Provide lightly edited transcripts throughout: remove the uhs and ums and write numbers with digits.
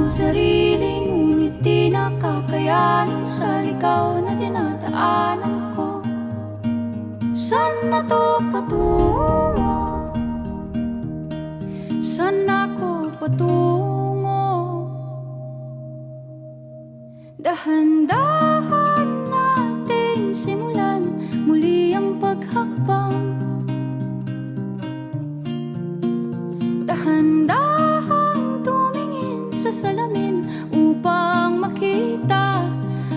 ang sarili, ngunit di nakakayanan sa ligaw na dinadaanan ko. Saan na to patungo? Saan ako patungo? Dahan-dahan nating simulan muli ang paghakbang. Dahan-dahan tumingin sa salamin upang makita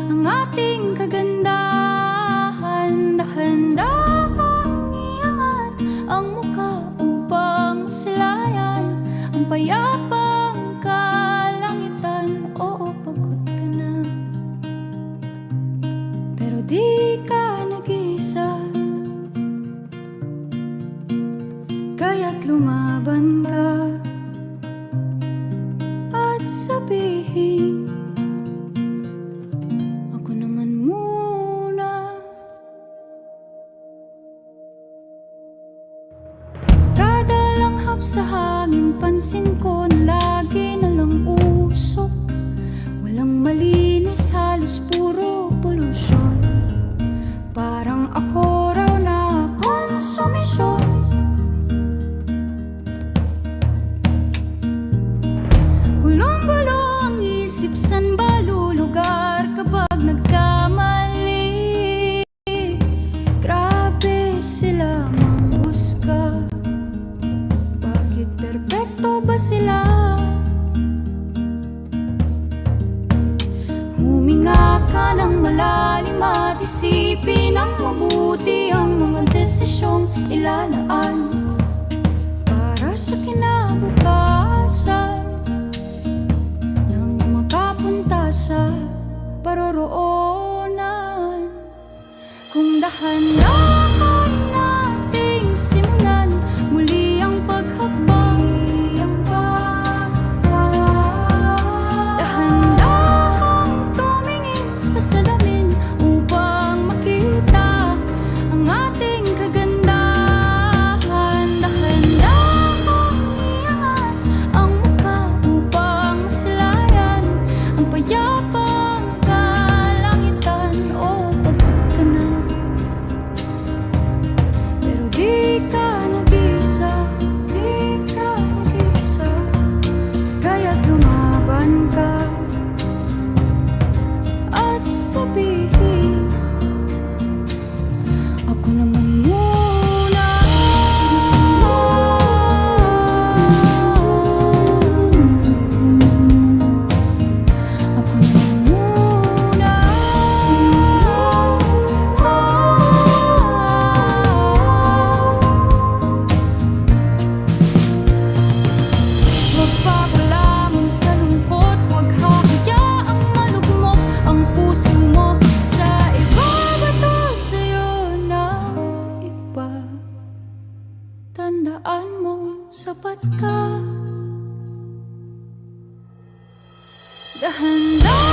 ang ating kagandahan. Dahan-dahan iangat ang mukha upang masilayan ang payapang kalangitan. Oo, pagod ka na, pero di ka nag-iisa, kaya't lumaban ka at sabihin, ako naman muna. Kada langhap sa hangin, pansin ko na lagi na lang usok. Walang malinis, halos puro polusyon. Parang ako raw na konsumisyon. Gulong-gulo ang isip, san ba lulugar kapag nagkamali? Grabe sila manghusga, bakit perpekto ba sila? Huminga ka ng malalim at isipin ng mabuti ang mga desisyong ilalaan para sa kinabukasan, sa paroroonan. Kung dahan-dahan nating simulan muli ang paghakbang, dahan-dahan tumingin sa salamin upang makita ang ating kagandahan. Dahan-dahan iangat ang mukha upang masilayan ang payapang kalangitan. O pagod ka na, pero di ka nag-iisa, di ka nag-iisa, kaya't lumaban ka at sabihin, ako naman muna. Ako naman muna. Huwag papalamon sa lungkot, huwag hahayaang malugmok ang puso mo sa iba. Bato sa'yo ng iba, tandaan mong sapat ka. Dahan-dahan